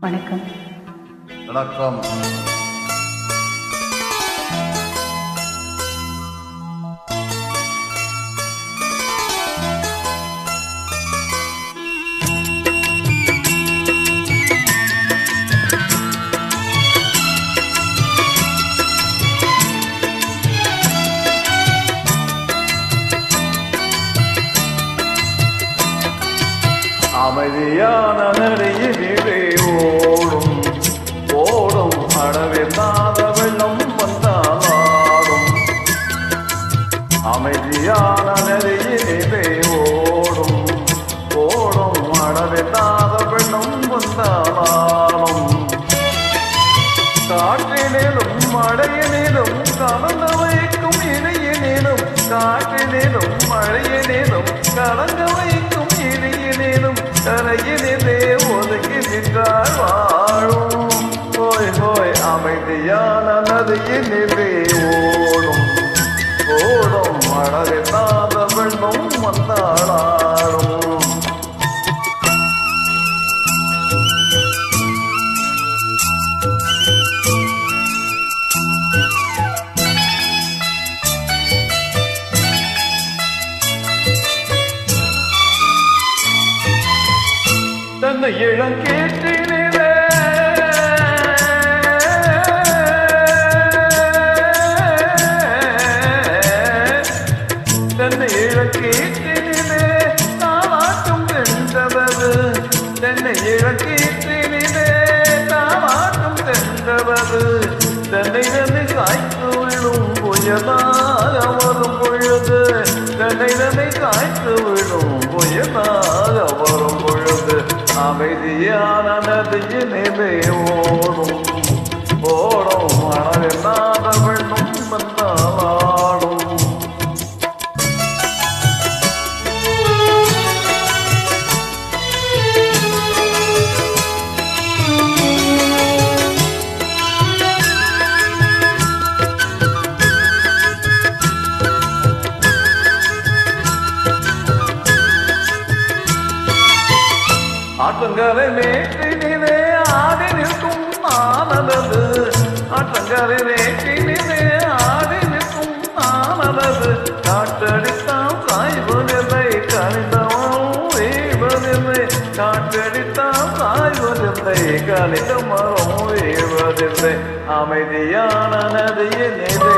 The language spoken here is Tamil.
வணக்கம். வணக்கம். அமைதியான நடையிலே ஓடும் ஓடும் அளவில்லாத வெள்ளம் வந்தாலும் அமைதியான நடையிலே ஓடும் ஓடும் அளவில்லாத வெள்ளம் வந்தாலும் காற்றினிலும் மழையினிலும் கலந்து வைக்கும் இணையினிலும் காற்றினிலும் மழையினிலும் கலந்து வைக்கும் இணையினிலும் கரையினிலே ஒதுங்கி நின்றால் வாழும் ஹோய் ஹோய் அமைதியான நதியினிலே ஓடும் ஓடும் மழவில்லாத வெள்ளம் வந்தாளாடும். தன்னை இளங்கேற்றினிலே தன்னை இளங்கேற்றினிலே தாளாட்டும் தென்றவது தன்னை இளங்கேற்றினிலே தாளாட்டும் தென்றவது தன்னை தன்னை காய்த்து விடும் புயலாக வரும் பொழுது தன்னை தன்னை காய்த்து விடும் புயலாக வரும் பொழுது அமைதியான நதியினிலே ஓடும் ஓடும் அளவில்லாத வெள்ளம் வந்தாளாடும். ஆற்றங்கரை மேட்டினிலே ஆடி நிற்கும் நானது ஆற்றங்கரை மேட்டினிலே ஆடி நிற்கும் நானது காற்றடித்தால் சாய்வதில்லை கணிதமும் வீழ்வதில்லை காற்றடித்தால் சாய்வதில்லை கணிதமரும் வீழ்வதில்லை அமைதியான நதியினிலே